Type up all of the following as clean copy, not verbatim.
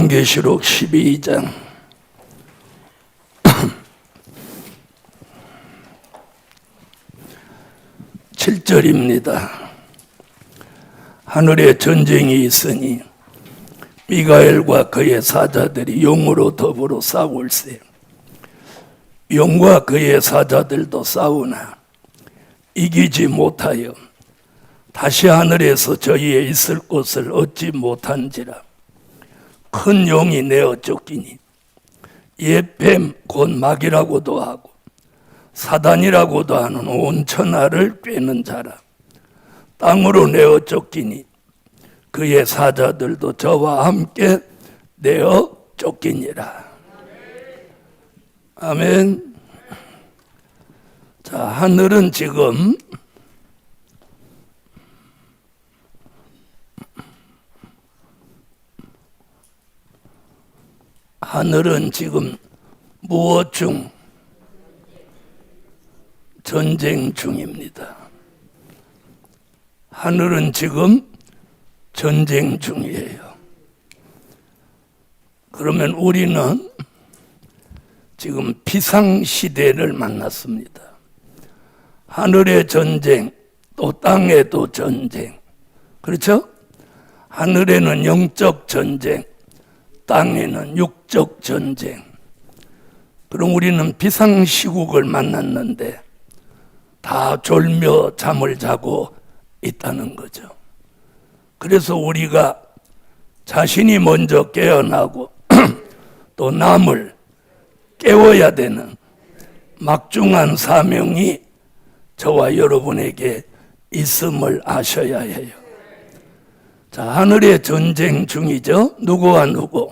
요한계시록 12장 7절입니다. 하늘에 전쟁이 있으니 미가엘과 그의 사자들이 용으로 더불어 싸울세. 용과 그의 사자들도 싸우나 이기지 못하여 다시 하늘에서 저희의 있을 곳을 얻지 못한지라. 큰 용이 내어 쫓기니 옛 뱀 곧 마귀라고도 하고 사단이라고도 하는 온 천하를 꿰는 자라. 땅으로 내어 쫓기니 그의 사자들도 저와 함께 내어 쫓기니라. 아멘. 자, 하늘은 지금 무엇 중? 전쟁 중입니다. 하늘은 지금 전쟁 중이에요. 그러면 우리는 지금 비상시대를 만났습니다. 하늘의 전쟁, 또 땅에도 전쟁. 그렇죠? 하늘에는 영적 전쟁, 땅에는 육적 전쟁. 그럼 우리는 비상시국을 만났는데 다 졸며 잠을 자고 있다는 거죠. 그래서 우리가 자신이 먼저 깨어나고 또 남을 깨워야 되는 막중한 사명이 저와 여러분에게 있음을 아셔야 해요. 자, 하늘의 전쟁 중이죠. 누구와 누구?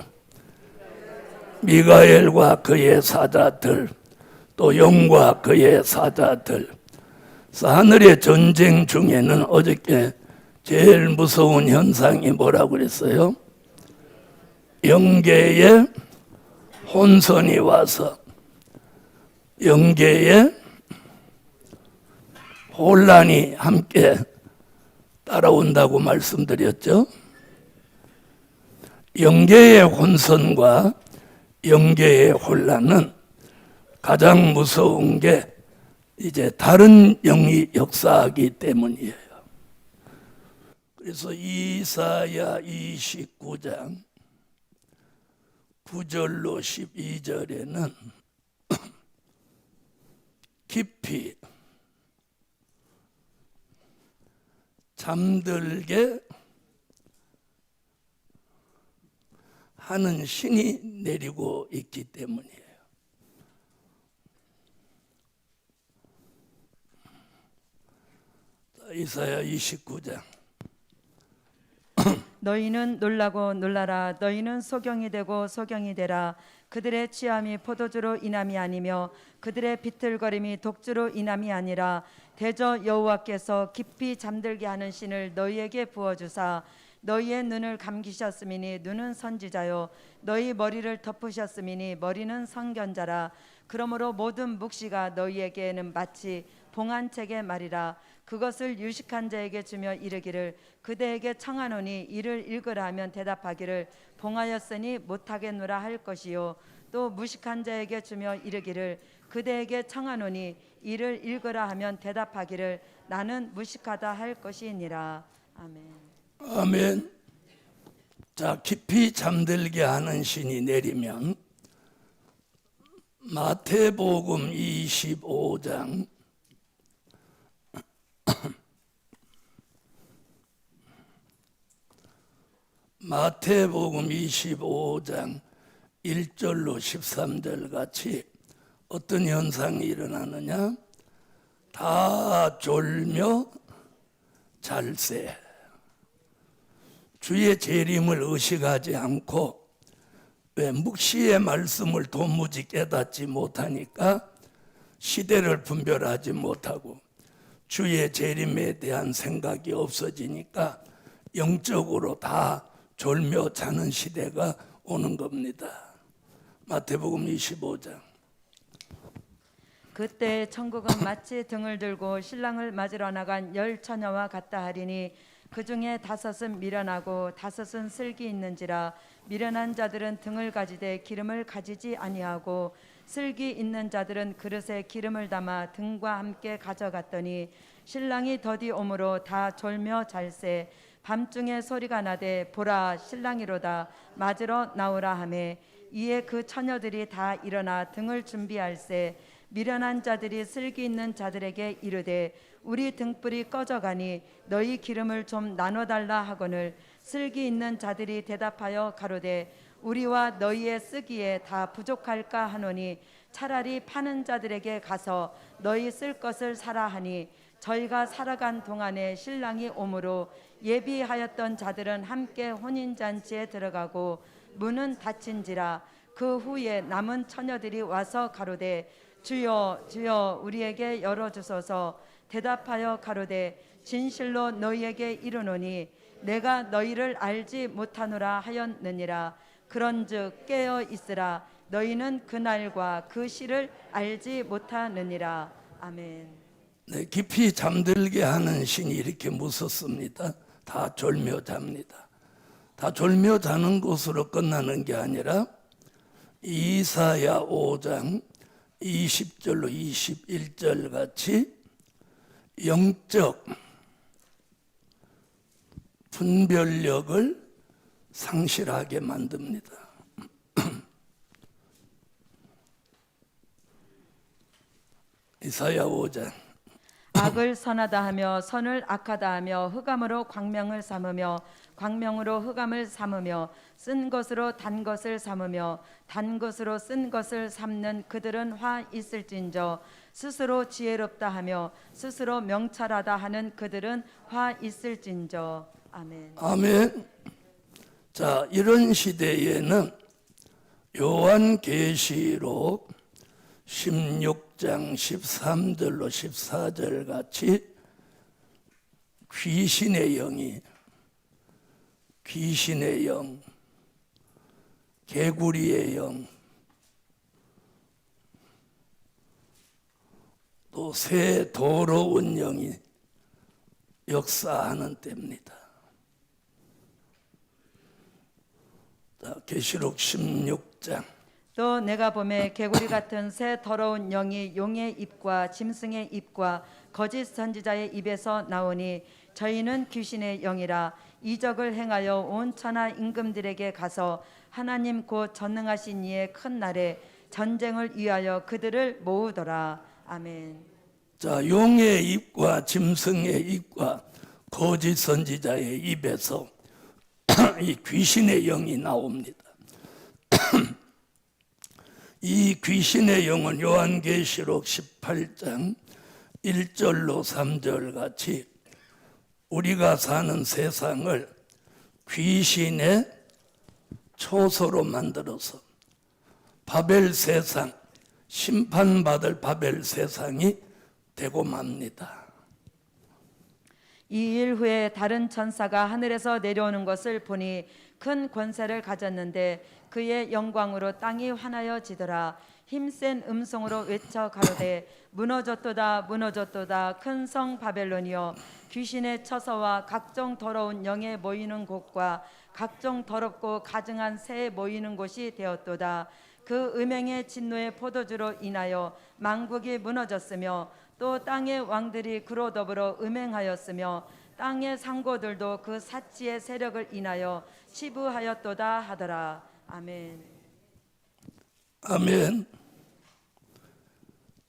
미가엘과 그의 사자들, 또 용과 그의 사자들. 하늘의 전쟁 중에는 어저께 제일 무서운 현상이 뭐라고 그랬어요? 영계에 혼선이 와서 영계에 혼란이 함께 따라온다고 말씀드렸죠. 영계의 혼선과 영계의 혼란은 가장 무서운 게 이제 다른 영이 역사하기 때문이에요. 그래서 이사야 29장 9절로 12절에는 깊이 잠들게 하는 신이 내리고 있기 때문이에요. 이사야 29장 너희는 놀라고 놀라라. 너희는 소경이 되고 소경이 되라. 그들의 취함이 포도주로 인함이 아니며 그들의 비틀거림이 독주로 인함이 아니라 대저 여호와께서 깊이 잠들게 하는 신을 너희에게 부어주사 너희의 눈을 감기셨음이니 눈은 선지자요 너희 머리를 덮으셨음이니 머리는 선견자라. 그러므로 모든 묵시가 너희에게는 마치 봉한책의 말이라. 그것을 유식한 자에게 주며 이르기를 그대에게 청하노니 이를 읽으라 하면 대답하기를 봉하였으니 못하겠노라 할 것이요 또 무식한 자에게 주며 이르기를 그대에게 청하노니 이를 읽으라 하면 대답하기를 나는 무식하다 할 것이니라. 아멘. 아멘. 자, 깊이 잠들게 하는 신이 내리면 마태복음 25장 마태복음 25장 1절로 13절 같이 어떤 현상이 일어나느냐? 다 졸며 잘세. 주의 재림을 의식하지 않고 왜 묵시의 말씀을 도무지 깨닫지 못하니까 시대를 분별하지 못하고 주의 재림에 대한 생각이 없어지니까 영적으로 다 졸며 자는 시대가 오는 겁니다. 마태복음 25장 그때 천국은 마치 등을 들고 신랑을 맞으러 나간 열 처녀와 같다 하리니 그 중에 5은 미련하고 5은 슬기 있는지라. 미련한 자들은 등을 가지되 기름을 가지지 아니하고 슬기 있는 자들은 그릇에 기름을 담아 등과 함께 가져갔더니 신랑이 더디 오므로 다 졸며 잘세. 밤중에 소리가 나되 보라 신랑이로다 맞으러 나오라 하매 이에 그 처녀들이 다 일어나 등을 준비할세. 미련한 자들이 슬기 있는 자들에게 이르되 우리 등불이 꺼져가니 너희 기름을 좀 나눠달라 하거늘 슬기 있는 자들이 대답하여 가로되 우리와 너희의 쓰기에 다 부족할까 하노니 차라리 파는 자들에게 가서 너희 쓸 것을 사라 하니 저희가 살아간 동안에 신랑이 오므로 예비하였던 자들은 함께 혼인잔치에 들어가고 문은 닫힌지라. 그 후에 남은 처녀들이 와서 가로되 주여 주여 우리에게 열어주소서. 대답하여 가로되 진실로 너희에게 이르노니 내가 너희를 알지 못하노라 하였느니라. 그런즉 깨어 있으라. 너희는 그날과 그 시를 알지 못하느니라. 아멘. 네, 깊이 잠들게 하는 신이 이렇게 무섭습니다. 다 졸며 잡니다. 다 졸며 자는 것으로 끝나는 게 아니라 이사야 5장 20절로 21절 같이 영적 분별력을 상실하게 만듭니다. 이사야 5장 악을 선하다 하며 선을 악하다 하며 흑암으로 광명을 삼으며 광명으로 흑암을 삼으며 쓴 것으로 단 것을 삼으며 단 것으로 쓴 것을 삼는 그들은 화 있을진저. 스스로 지혜롭다 하며 스스로 명철하다 하는 그들은 화 있을진저. 아멘. 아멘. 자, 이런 시대에는 요한계시록 16장 13절로 14절 같이 귀신의 영, 개구리의 영, 또 새 더러운 영이 역사하는 때입니다. 자, 계시록 16장 또 내가 보매 개구리 같은 새 더러운 영이 용의 입과 짐승의 입과 거짓 선지자의 입에서 나오니 저희는 귀신의 영이라. 이적을 행하여 온 천하 임금들에게 가서 하나님 곧 전능하신 이의 큰 날에 전쟁을 위하여 그들을 모으더라. 아멘. 자, 용의 입과 짐승의 입과 거짓 선지자의 입에서 이 귀신의 영이 나옵니다. 이 귀신의 영은 요한계시록 18장 1절로 3절 같이 우리가 사는 세상을 귀신의 초소로 만들어서 바벨 세상, 심판받을 바벨 세상이 되고 맙니다. 이 일 후에 다른 천사가 하늘에서 내려오는 것을 보니 큰 권세를 가졌는데 그의 영광으로 땅이 환하여지더라. 힘센 음성으로 외쳐 가로되 무너졌도다 무너졌도다 큰 성 바벨론이여 귀신의 처소와 각종 더러운 영에 모이는 곳과 각종 더럽고 가증한 새에 모이는 곳이 되었도다. 그 음행의 진노의 포도주로 인하여 만국이 무너졌으며 또 땅의 왕들이 그로 더불어 음행하였으며 땅의 상고들도 그 사치의 세력을 인하여 치부하였도다 하더라. 아멘. 아멘.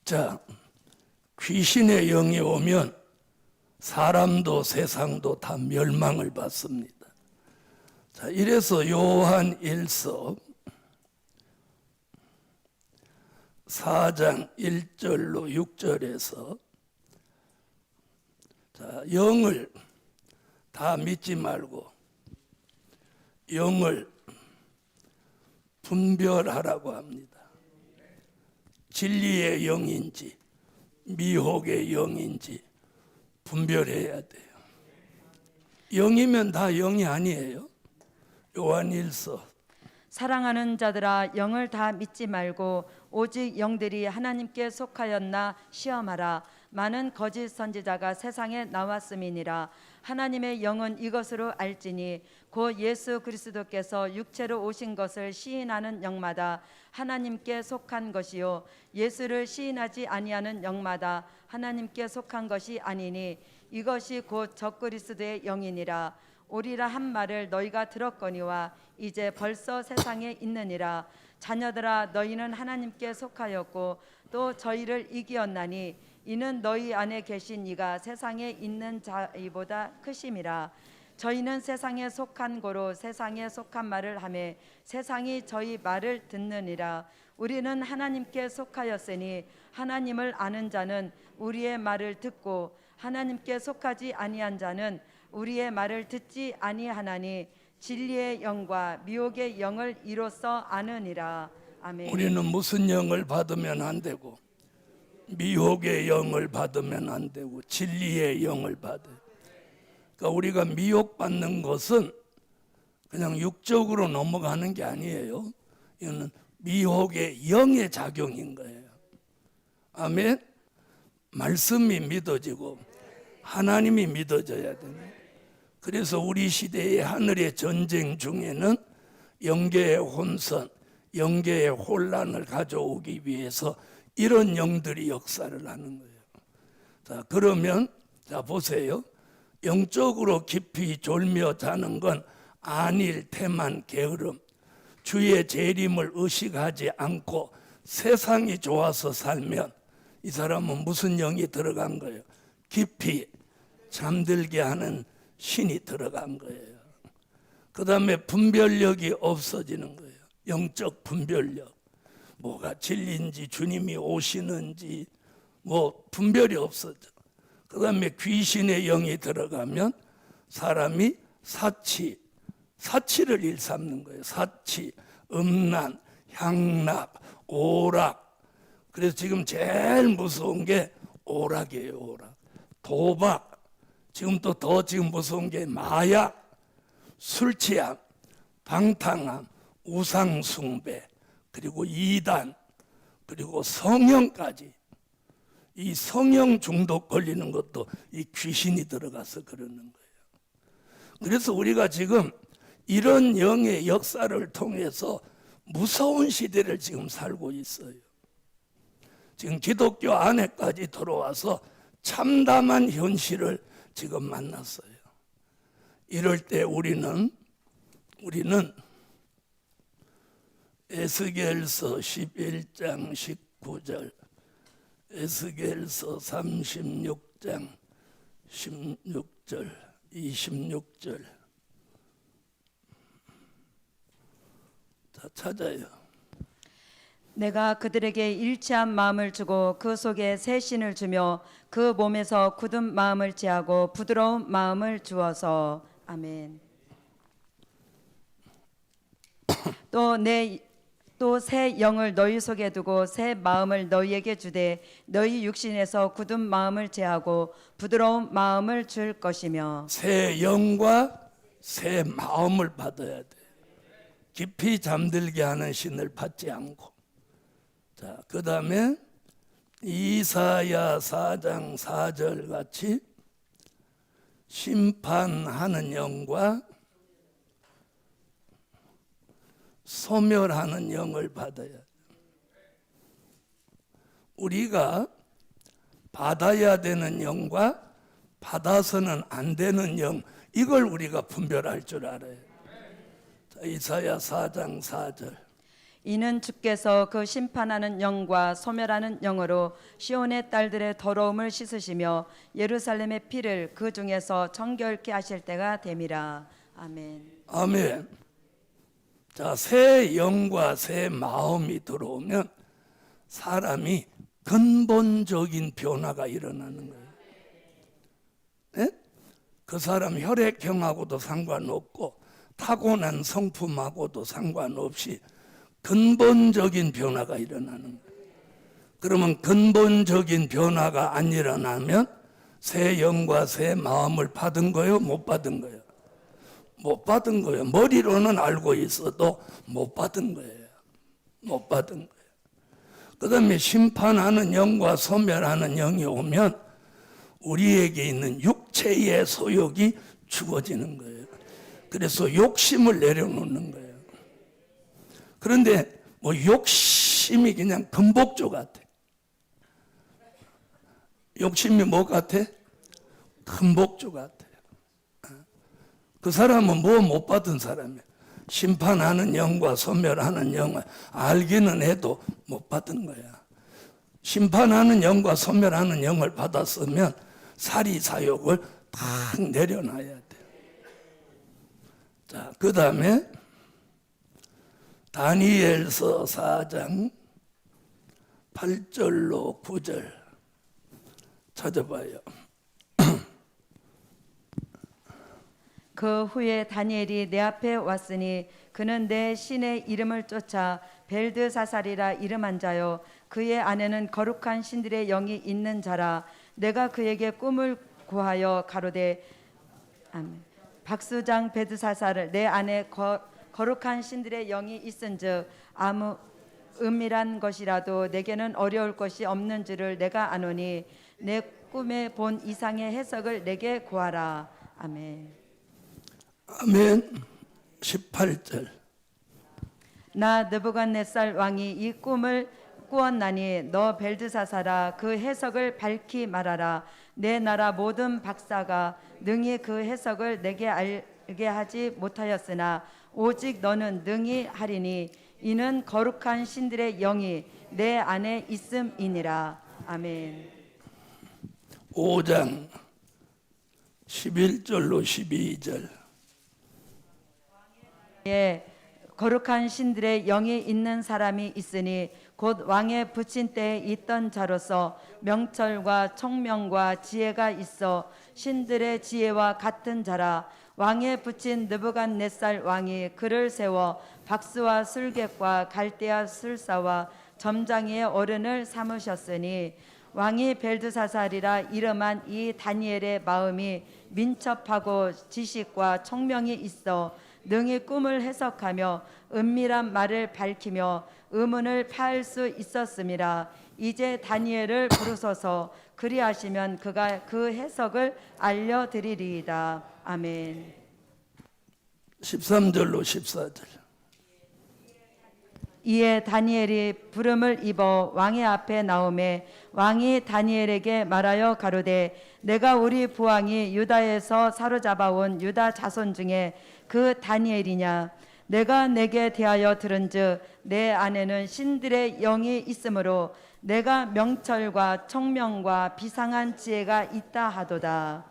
자, 귀신의 영이 오면 사람도 세상도 다 멸망을 받습니다. 자, 이래서 요한 1서 4장 1절로 6절에서 자, 영을 다 믿지 말고 영을 분별하라고 합니다. 진리의 영인지 미혹의 영인지 분별해야 돼요. 영이면 다 영이 아니에요. 요한 1서 사랑하는 자들아 영을 다 믿지 말고 오직 영들이 하나님께 속하였나 시험하라. 많은 거짓 선지자가 세상에 나왔음이니라. 하나님의 영은 이것으로 알지니 곧 예수 그리스도께서 육체로 오신 것을 시인하는 영마다 하나님께 속한 것이요 예수를 시인하지 아니하는 영마다 하나님께 속한 것이 아니니 이것이 곧 적그리스도의 영이니라. 오리라 한 말을 너희가 들었거니와 이제 벌써 세상에 있느니라. 자녀들아 너희는 하나님께 속하였고 또 저희를 이기었나니 이는 너희 안에 계신 이가 세상에 있는 자이보다 크심이라. 저희는 세상에 속한 고로 세상에 속한 말을 하며 세상이 저희 말을 듣느니라. 우리는 하나님께 속하였으니 하나님을 아는 자는 우리의 말을 듣고 하나님께 속하지 아니한 자는 우리의 말을 듣지 아니하나니 진리의 영과 미혹의 영을 이로써 아느니라. 아멘. 우리는 무슨 영을 받으면 안 되고 미혹의 영을 받으면 안 되고 진리의 영을 받아요. 그러니까 우리가 미혹받는 것은 그냥 육적으로 넘어가는 게 아니에요. 이거는 미혹의 영의 작용인 거예요. 아멘. 말씀이 믿어지고 하나님이 믿어져야 됩니다. 그래서 우리 시대의 하늘의 전쟁 중에는 영계의 혼선, 영계의 혼란을 가져오기 위해서 이런 영들이 역사를 하는 거예요. 자, 그러면 자 보세요. 영적으로 깊이 졸며 자는 건 안일, 태만, 게으름, 주의 재림을 의식하지 않고 세상이 좋아서 살면 이 사람은 무슨 영이 들어간 거예요? 깊이 잠들게 하는 신이 들어간 거예요. 그 다음에 분별력이 없어지는 거예요. 영적 분별력. 뭐가 진리인지 주님이 오시는지 뭐 분별이 없어져. 그 다음에 귀신의 영이 들어가면 사람이 사치를 일삼는 거예요. 사치, 음란, 향락, 오락. 그래서 지금 제일 무서운 게 오락이에요. 오락. 도박. 지금 또 더 지금 무서운 게 마약, 술 취함, 방탕함, 우상숭배, 그리고 이단, 그리고 성형까지. 이 성형 중독 걸리는 것도 이 귀신이 들어가서 그러는 거예요. 그래서 우리가 지금 이런 영의 역사를 통해서 무서운 시대를 지금 살고 있어요. 지금 기독교 안에까지 들어와서 참담한 현실을 지금 만났어요. 이럴 때 우리는 에스겔서 11장 19절, 에스겔서 36장 16절, 26절 다 찾아요. 내가 그들에게 일치한 마음을 주고 그 속에 새 신을 주며 그 몸에서 굳은 마음을 제하고 부드러운 마음을 주어서. 아멘. 또 새 영을 너희 속에 두고 새 마음을 너희에게 주되 너희 육신에서 굳은 마음을 제하고 부드러운 마음을 줄 것이며. 새 영과 새 마음을 받아야 돼. 깊이 잠들게 하는 신을 받지 않고. 자, 그 다음에 이사야 4장 4절 같이 심판하는 영과 소멸하는 영을 받아야 돼. 우리가 받아야 되는 영과 받아서는 안 되는 영, 이걸 우리가 분별할 줄 알아요. 자, 이사야 4장 4절. 이는 주께서 그 심판하는 영과 소멸하는 영으로 시온의 딸들의 더러움을 씻으시며 예루살렘의 피를 그 중에서 정결케 하실 때가 됨이라. 아멘. 아멘. 자, 새 영과 새 마음이 들어오면 사람이 근본적인 변화가 일어나는 거예요. 네? 그 사람 혈액형하고도 상관없고 타고난 성품하고도 상관없이 근본적인 변화가 일어나는 거예요. 그러면 근본적인 변화가 안 일어나면 새 영과 새 마음을 받은 거예요? 못 받은 거예요? 못 받은 거예요. 머리로는 알고 있어도 못 받은 거예요. 못 받은 거예요. 그 다음에 심판하는 영과 소멸하는 영이 오면 우리에게 있는 육체의 소욕이 죽어지는 거예요. 그래서 욕심을 내려놓는 거예요. 그런데 뭐 욕심이 그냥 금복조 같아. 욕심이 뭐 같아? 금복조 같아. 그 사람은 뭐 못 받은 사람이야. 심판하는 영과 소멸하는 영을 알기는 해도 못 받은 거야. 심판하는 영과 소멸하는 영을 받았으면 사리사욕을 딱 내려놔야 돼. 자, 그 다음에 다니엘서 4장 8절로 9절 찾아봐요. 그 후에 다니엘이 내 앞에 왔으니 그는 내 신의 이름을 쫓아 벨드사살이라 이름한 자요 그의 안에는 거룩한 신들의 영이 있는 자라. 내가 그에게 꿈을 구하여 가로되 아멘. 박수장 벨드사살을 내 안에 거룩한 신들의 영이 있은즉 아무 은밀한 것이라도 내게는 어려울 것이 없는 줄을 내가 아노니 내 꿈에 본 이상의 해석을 내게 구하라. 아멘. 아멘. 18절. 나 느부갓네살 왕이 이 꿈을 꾸었나니 너 벨드사사라 그 해석을 밝히 말하라. 내 나라 모든 박사가 능히 그 해석을 내게 알게 하지 못하였으나 오직 너는 능히 하리니 이는 거룩한 신들의 영이 내 안에 있음이니라. 아멘. 5장 11절로 12절. 예, 거룩한 신들의 영이 있는 사람이 있으니 곧 왕의 붙인 때에 있던 자로서 명철과 총명과 지혜가 있어 신들의 지혜와 같은 자라. 왕의 붙인 느부갓네살 왕이 그를 세워 박수와 술객과 갈대아 술사와 점장의 어른을 삼으셨으니 왕이 벨드사살이라 이름한 이 다니엘의 마음이 민첩하고 지식과 총명이 있어 능히 꿈을 해석하며 은밀한 말을 밝히며 의문을 파할 수 있었음이라. 이제 다니엘을 부르소서. 그리하시면 그가 그 해석을 알려드리리이다. 아멘. 13절로 14절. 이에 다니엘이 부름을 입어 왕의 앞에 나오매 왕이 다니엘에게 말하여 가로되 내가 우리 부왕이 유다에서 사로잡아온 유다 자손 중에 그 다니엘이냐. 내가 내게 대하여 들은즉 내 안에는 신들의 영이 있으므로 내가 명철과 총명과 비상한 지혜가 있다 하도다.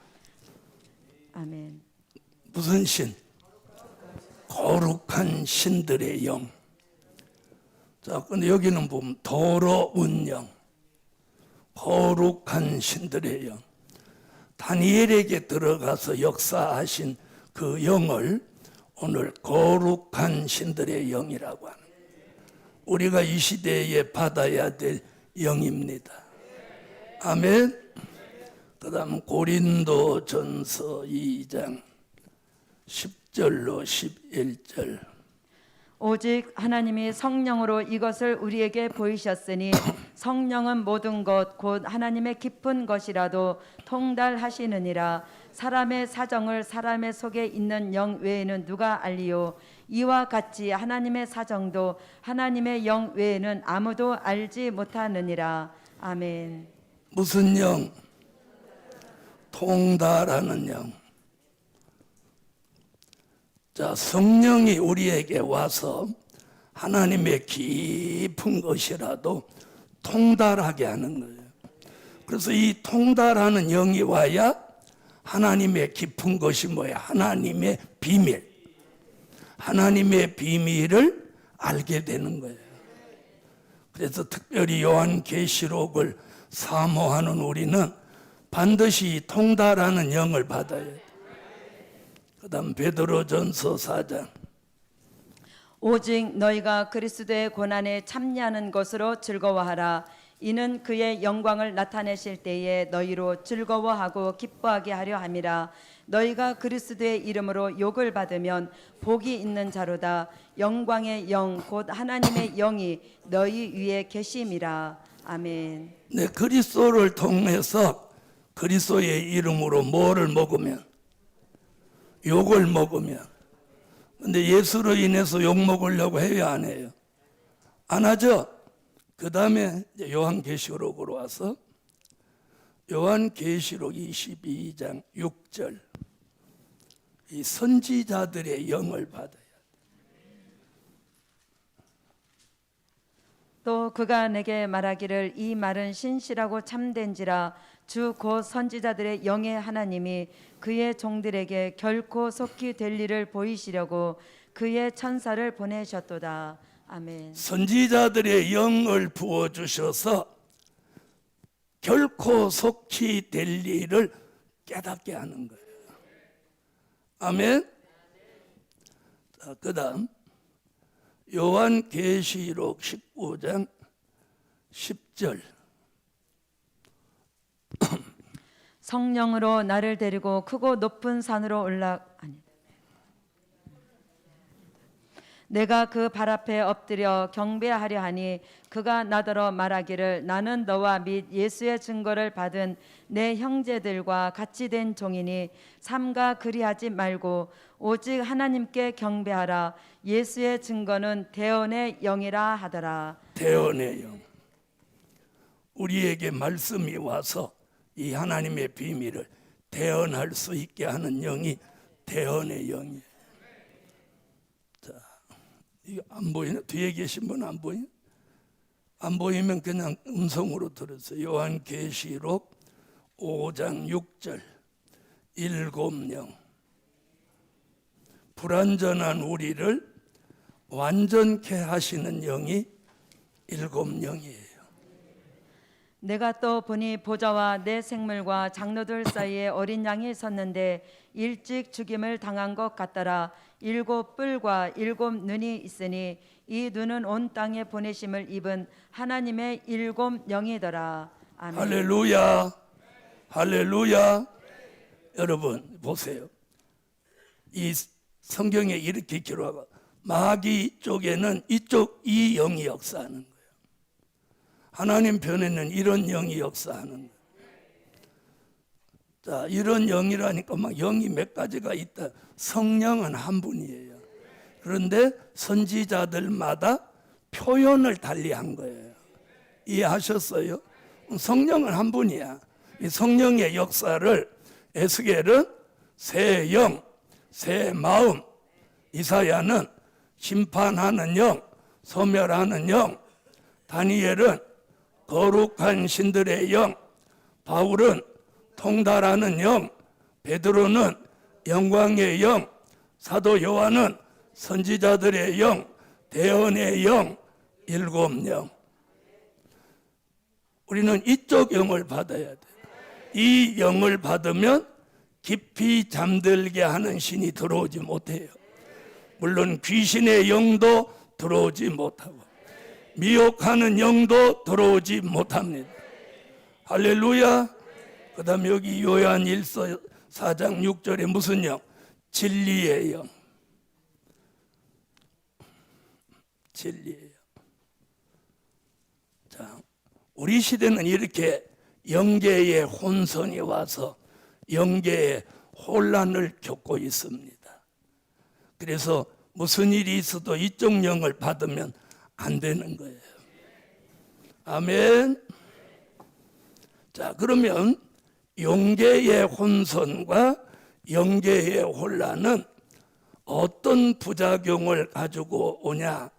아멘. 무슨 신? 거룩한 신들의 영. 자, 근데 여기는 보면 더러운 영, 거룩한 신들의 영. 다니엘에게 들어가서 역사하신 그 영을 오늘 거룩한 신들의 영이라고 하는 거예요. 우리가 이 시대에 받아야 될 영입니다. 아멘. 그 다음 고린도전서 2장 10절로 11절. 오직 하나님이 성령으로 이것을 우리에게 보이셨으니 성령은 모든 것 곧 하나님의 깊은 것이라도 통달하시느니라. 사람의 사정을 사람의 속에 있는 영 외에는 누가 알리요. 이와 같이 하나님의 사정도 하나님의 영 외에는 아무도 알지 못하느니라. 아멘. 무슨 영? 통달하는 영. 자, 성령이 우리에게 와서 하나님의 깊은 것이라도 통달하게 하는 거예요. 그래서 이 통달하는 영이 와야 하나님의 깊은 것이 뭐야? 하나님의 비밀. 하나님의 비밀을 알게 되는 거예요. 그래서 특별히 요한계시록을 사모하는 우리는 반드시 통달하는 영을 받아야 돼요. 그 다음 베드로전서 4장. 오직 너희가 그리스도의 고난에 참여하는 것으로 즐거워하라. 이는 그의 영광을 나타내실 때에 너희로 즐거워하고 기뻐하게 하려 함이라. 너희가 그리스도의 이름으로 욕을 받으면 복이 있는 자로다. 영광의 영 곧 하나님의 영이 너희 위에 계심이라. 아멘. 네, 그리스도를 통해서 그리스도의 이름으로 뭐를 먹으면? 욕을 먹으면. 근데 예수로 인해서 욕 먹으려고 해요, 안 해요? 안 하죠? 그 다음에 요한계시록으로 와서 요한계시록 22장 6절, 이 선지자들의 영을 받아요. 또 그가 내게 말하기를 이 말은 신실하고 참된지라 주 곧 선지자들의 영의 하나님이 그의 종들에게 결코 속히 될 일을 보이시려고 그의 천사를 보내셨도다. 아멘. 선지자들의 영을 부어주셔서 결코 속히 될 일을 깨닫게 하는 거예요. 아멘. 자, 그 다음 요한계시록 19장 10절, 성령으로 나를 데리고 크고 높은 산으로 내가 그 발 앞에 엎드려 경배하려 하니 그가 나더러 말하기를 나는 너와 및 예수의 증거를 받은 내 형제들과 같이 된 종이니 삼가 그리하지 말고 오직 하나님께 경배하라. 예수의 증거는 대언의 영이라 하더라. 대언의 영. 우리에게 말씀이 와서 이 하나님의 비밀을 대언할 수 있게 하는 영이 대언의 영이에요. 자, 이거 안 보이나? 뒤에 계신 분 안 보이나? 안 보이면 그냥 음성으로 들으세요. 요한계시록 5장 6절, 일곱 영. 불완전한 우리를 완전케 하시는 영이 일곱 영이에요. 내가 또 보니 보좌와 내 생물과 장로들 사이에 어린 양이 섰는데 일찍 죽임을 당한 것 같더라. 일곱 뿔과 일곱 눈이 있으니 이 눈은 온 땅에 보내심을 입은 하나님의 일곱 영이더라. 아멘. 할렐루야, 할렐루야. 여러분 보세요. 이 성경에 이렇게 기록하고 마귀 쪽에는 이쪽 이 영이 역사하는 거예요. 하나님 편에는 이런 영이 역사하는 거예요. 자, 이런 영이라니까 막 영이 몇 가지가 있다. 성령은 한 분이에요. 그런데 선지자들마다 표현을 달리한 거예요. 이해하셨어요? 성령은 한 분이야. 이 성령의 역사를 에스겔은 새 영, 새 마음, 이사야는 심판하는 영, 소멸하는 영, 다니엘은 거룩한 신들의 영, 바울은 통달하는 영, 베드로는 영광의 영, 사도 요한은 선지자들의 영, 대언의 영, 일곱 영. 우리는 이쪽 영을 받아야 돼. 이 영을 받으면 깊이 잠들게 하는 신이 들어오지 못해요. 물론 귀신의 영도 들어오지 못하고 미혹하는 영도 들어오지 못합니다. 할렐루야. 그 다음 여기 요한 1서 4장 6절에 무슨 영? 진리의 영. 진리의 영. 자, 우리 시대는 이렇게 영계의 혼선이 와서 영계의 혼란을 겪고 있습니다. 그래서 무슨 일이 있어도 이쪽 영을 받으면 안 되는 거예요. 아멘. 자, 그러면 영계의 혼선과 영계의 혼란은 어떤 부작용을 가지고 오냐?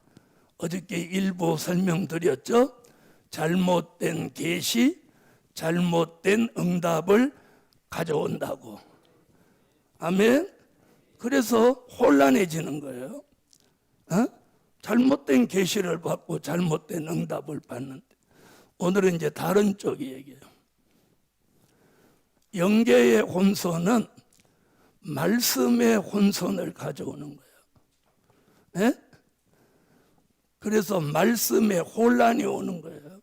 어저께 일부 설명드렸죠? 잘못된 계시, 잘못된 응답을 가져온다고. 아멘. 그래서 혼란해지는 거예요. 잘못된 계시를 받고 잘못된 응답을 받는데, 오늘은 이제 다른 쪽 얘기예요. 영계의 혼선은 말씀의 혼선을 가져오는 거예요. 에? 그래서 말씀의 혼란이 오는 거예요.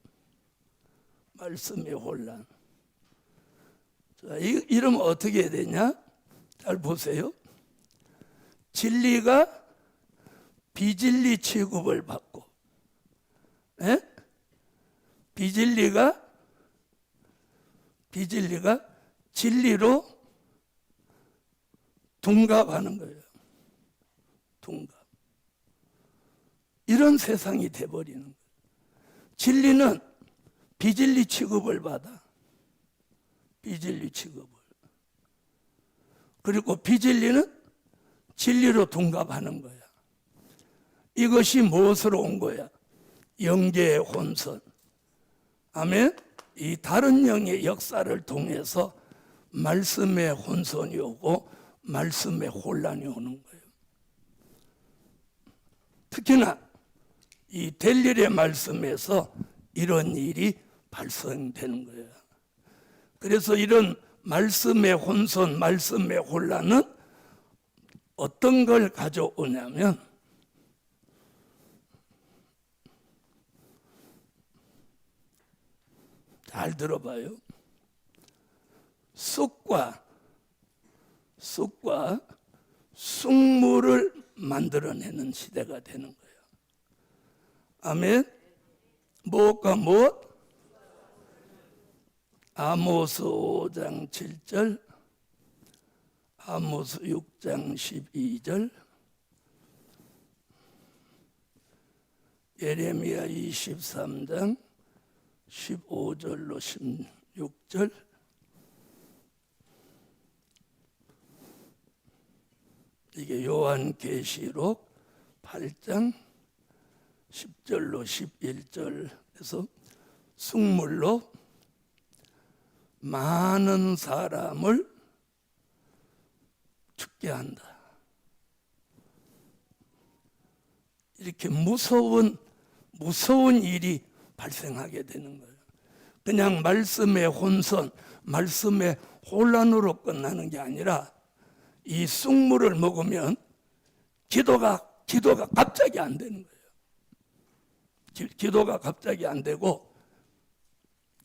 말씀의 혼란. 자, 이러면 어떻게 해야 되냐? 잘 보세요. 진리가 비진리 취급을 받고, 비진리가 진리로 둔갑하는 거예요. 둔갑. 이런 세상이 돼버리는 거예요. 진리는 비진리 취급을 받아. 비진리 취급을. 그리고 비진리는 진리로 둔갑하는 거야. 이것이 무엇으로 온 거야? 영계의 혼선. 아멘. 이 다른 영의 역사를 통해서 말씀의 혼선이 오고 말씀의 혼란이 오는 거예요. 특히나 이 델릴의 말씀에서 이런 일이 발생되는 거예요. 그래서 이런 말씀의 혼선, 말씀의 혼란은 어떤 걸 가져오냐면 잘 들어봐요. 쑥과 쑥물을 만들어내는 시대가 되는 거예요. 아멘. 무엇과 무엇? 아모스 5장 7절, 아모스 6장 12절, 예레미야 23장 15절로 16절, 이게 요한계시록 8장 10절로 11절에서 쑥물로 많은 사람을 죽게 한다. 이렇게 무서운 일이 발생하게 되는 거예요. 그냥 말씀의 혼선, 말씀의 혼란으로 끝나는 게 아니라 이 쑥물을 먹으면 기도가 갑자기 안 되는 거예요. 기도가 갑자기 안 되고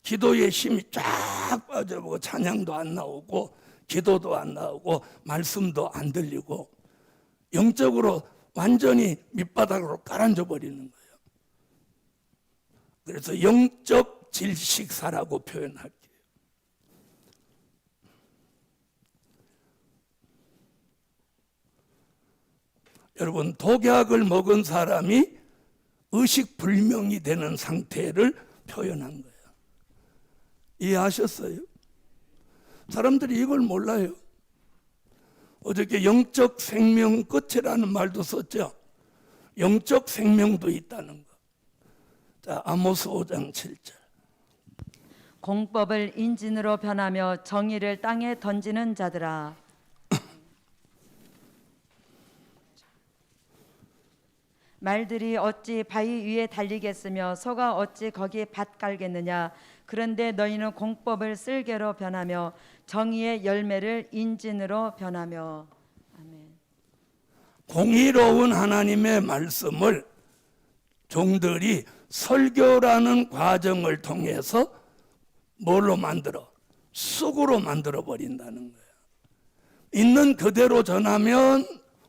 기도의 힘이 쫙 빠져보고 찬양도 안 나오고 기도도 안 나오고 말씀도 안 들리고 영적으로 완전히 밑바닥으로 깔아앉아 버리는 거예요. 그래서 영적 질식사라고 표현할게요. 여러분, 독약을 먹은 사람이 의식불명이 되는 상태를 표현한 거예요. 이해하셨어요? 사람들이 이걸 몰라요. 어저께 영적 생명 끝이라는 말도 썼죠. 영적 생명도 있다는 거. 자, 아모스 5장 7절. 공법을 인진으로 변하며 정의를 땅에 던지는 자들아, 말들이 어찌 바위 위에 달리겠으며 소가 어찌 거기 밭 깔겠느냐. 그런데 너희는 공법을 쓸개로 변하며 정의의 열매를 인진으로 변하며. 아멘. 공의로운 하나님의 말씀을 종들이 설교라는 과정을 통해서 뭘로 만들어? 쑥으로 만들어 버린다는 거예요. 있는 그대로 전하면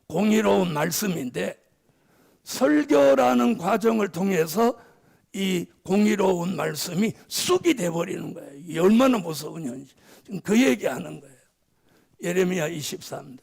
공의로운 말씀인데 설교라는 과정을 통해서 이 공의로운 말씀이 쑥이 돼버리는 거예요. 이게 얼마나 무서운 현실. 지금 그 얘기하는 거예요. 예레미야 23장.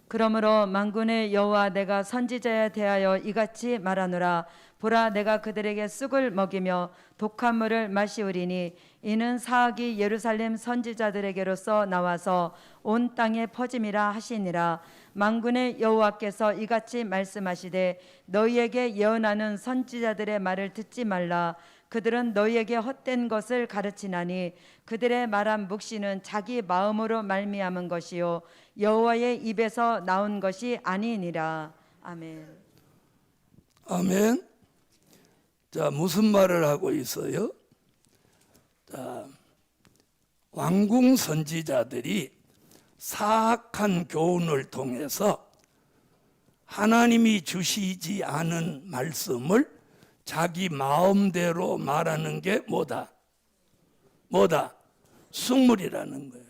그러므로 만군의 여호와 내가 선지자에 대하여 이같이 말하노라. 보라, 내가 그들에게 쑥을 먹이며 독한 물을 마시우리니 이는 사악이 예루살렘 선지자들에게로서 나와서 온 땅에 퍼짐이라 하시니라. 만군의 여호와께서 이같이 말씀하시되 너희에게 예언하는 선지자들의 말을 듣지 말라. 그들은 너희에게 헛된 것을 가르치나니 그들의 말한 묵시는 자기 마음으로 말미암은 것이요 여호와의 입에서 나온 것이 아니니라. 아멘. 아멘. 자, 무슨 말을 하고 있어요? 자, 왕궁 선지자들이 사악한 교훈을 통해서 하나님이 주시지 않은 말씀을 자기 마음대로 말하는 게 뭐다? 쑥물이라는 거예요.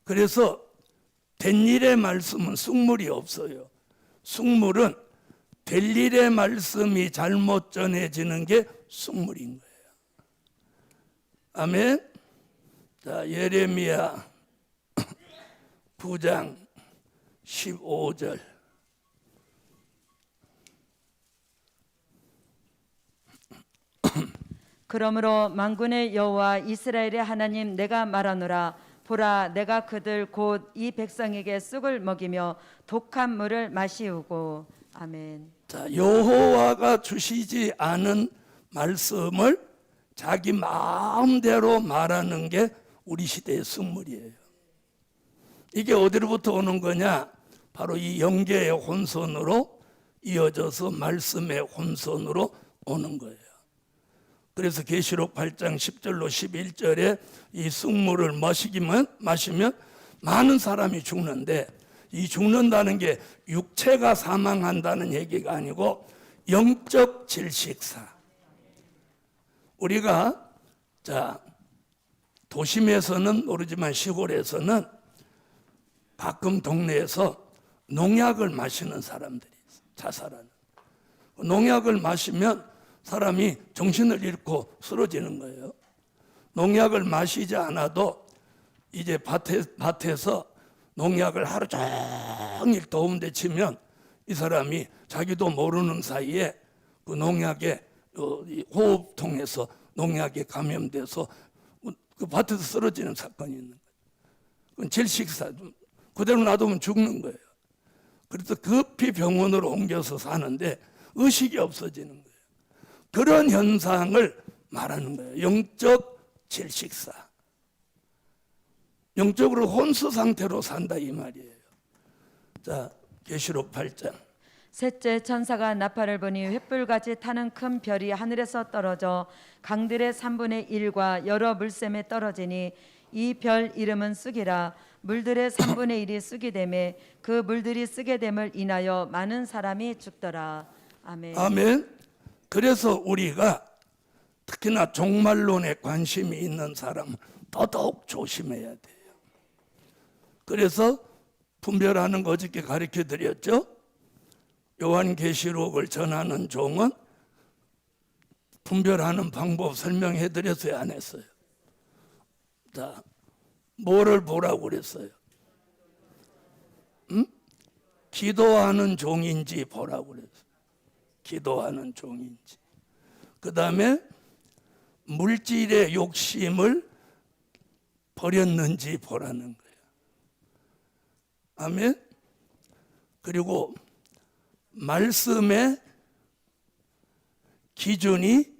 그래서 된 일의 말씀은 쑥물이 없어요. 쑥물은 될 일의 말씀이 잘못 전해지는 게 쑥물인 거예요. 아멘. 자, 예레미야 9장 15절. 그러므로 만군의 여호와 이스라엘의 하나님 내가 말하노라. 보라, 내가 그들 곧 이 백성에게 쑥을 먹이며 독한 물을 마시우고. 아멘. 자, 여호와가 주시지 않은 말씀을 자기 마음대로 말하는 게 우리 시대의 승물이에요. 이게 어디로부터 오는 거냐? 바로 이 영계의 혼선으로 이어져서 말씀의 혼선으로 오는 거예요. 그래서 계시록 8장 10절로 11절에 이 쑥물을 마시면 많은 사람이 죽는데, 이 죽는다는 게 육체가 사망한다는 얘기가 아니고 영적 질식사. 우리가 자, 도심에서는 모르지만 시골에서는 가끔 동네에서 농약을 마시는 사람들이 있어요. 자살하는. 농약을 마시면 사람이 정신을 잃고 쓰러지는 거예요. 농약을 마시지 않아도 이제 밭에서 농약을 하루 종일 더운데 치면 이 사람이 자기도 모르는 사이에 그 농약에 호흡통에서 농약에 감염돼서 그 밭에서 쓰러지는 사건이 있는 거예요. 그건 질식사. 그대로 놔두면 죽는 거예요. 그래서 급히 병원으로 옮겨서 사는데 의식이 없어지는 거예요. 그런 현상을 말하는 거예요. 영적 질식사. 영적으로 혼수 상태로 산다 이 말이에요. 자, 계시록 8장. 셋째 천사가 나팔을 부니 횃불같이 타는 큰 별이 하늘에서 떨어져 강들의 3분의 1과 여러 물샘에 떨어지니 이 별 이름은 쑥이라. 물들의 3분의 1이 쑥이 되매 그 물들이 쓰게 됨을 인하여 많은 사람이 죽더라. 아멘. 아멘. 그래서 우리가 특히나 종말론에 관심이 있는 사람은 더더욱 조심해야 돼요. 그래서 분별하는 거 어저께 가르쳐 드렸죠. 요한계시록을 전하는 종은 분별하는 방법 설명해 드렸어요, 안 했어요? 자, 뭐를 보라고 그랬어요? 기도하는 종인지 보라고 그랬어요. 기도하는 종인지. 그 다음에 물질의 욕심을 버렸는지 보라는 거예요. 아멘. 그리고 말씀의 기준이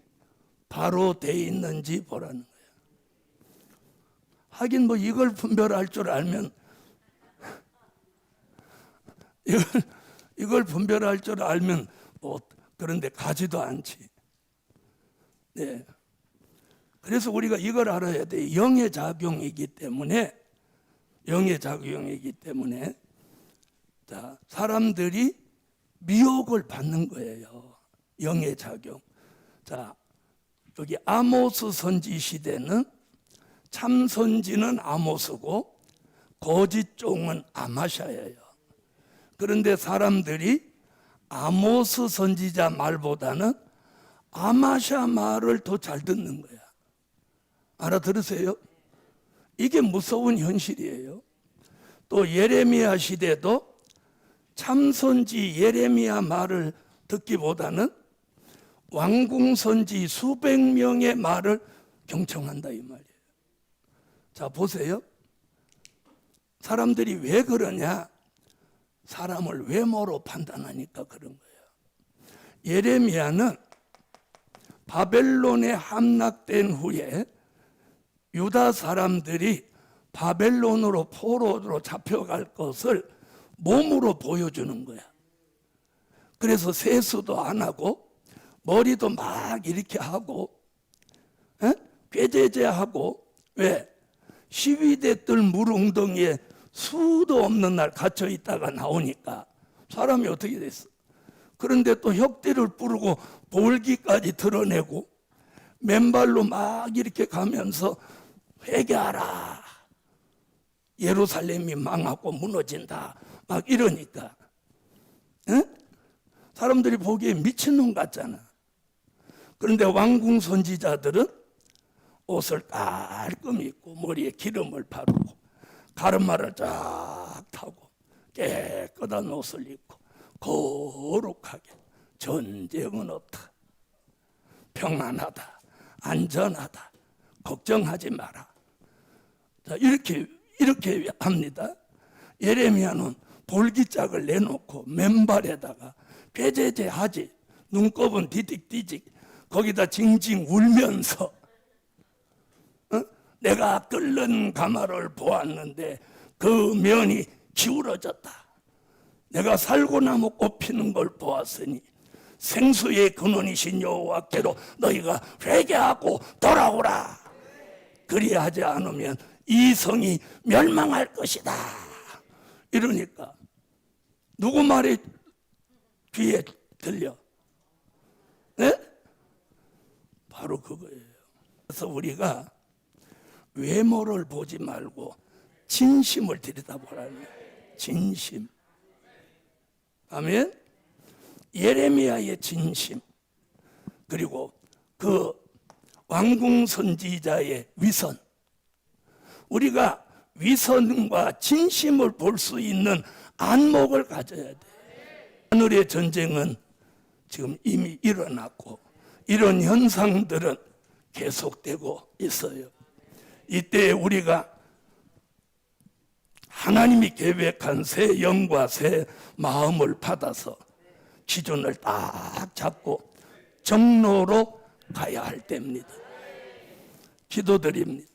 바로 돼 있는지 보라는 거예요. 하긴 뭐 이걸 분별할 줄 알면 이걸 분별할 줄 알면 뭐 그런데 가지도 않지. 네. 그래서 우리가 이걸 알아야 돼. 영의 작용이기 때문에 자, 사람들이 미혹을 받는 거예요. 영의 작용. 자, 여기 아모스 선지 시대는 참 선지는 아모스고 거짓 종은 아마샤예요. 그런데 사람들이 아모스 선지자 말보다는 아마샤 말을 더 잘 듣는 거야. 알아들으세요? 이게 무서운 현실이에요. 또 예레미야 시대도 참선지 예레미야 말을 듣기보다는 왕궁선지 수백 명의 말을 경청한다 이 말이에요. 자, 보세요. 사람들이 왜 그러냐? 사람을 외모로 판단하니까 그런 거예요. 예레미야는 바벨론에 함락된 후에 유다 사람들이 바벨론으로 포로로 잡혀갈 것을 몸으로 보여주는 거야. 그래서 세수도 안 하고 머리도 막 이렇게 하고 꾀죄죄하고. 왜? 시위대 뜰 물웅덩이에 수도 없는 날 갇혀 있다가 나오니까 사람이 어떻게 됐어? 그런데 또 혁대를 뿌르고 볼기까지 드러내고 맨발로 막 이렇게 가면서 회개하라. 예루살렘이 망하고 무너진다. 막 이러니까 사람들이 보기에 미친놈 같잖아. 그런데 왕궁 선지자들은 옷을 깔끔히 입고 머리에 기름을 바르고 가르마를 쫙 타고 깨끗한 옷을 입고 거룩하게 전쟁은 없다, 평안하다, 안전하다, 걱정하지 마라. 자, 이렇게 합니다. 예레미야는 볼기짝을 내놓고 맨발에다가 꾀죄죄하지, 눈곱은 디직디직, 거기다 징징 울면서 내가 끓는 가마를 보았는데 그 면이 기울어졌다. 내가 살고나무 꼽히는 걸 보았으니 생수의 근원이신 여호와께로 너희가 회개하고 돌아오라. 그리하지 않으면 이 성이 멸망할 것이다. 이러니까 누구 말이 귀에 들려? 네? 바로 그거예요. 그래서 우리가 외모를 보지 말고 진심을 들여다보라는 거예요. 진심. 아멘. 예레미야의 진심, 그리고 그 왕궁 선지자의 위선, 우리가 위선과 진심을 볼 수 있는 안목을 가져야 돼. 하늘의 전쟁은 지금 이미 일어났고 이런 현상들은 계속되고 있어요. 이때 우리가 하나님이 계획한 새 영과 새 마음을 받아서 기준을 딱 잡고 정로로 가야 할 때입니다. 기도드립니다.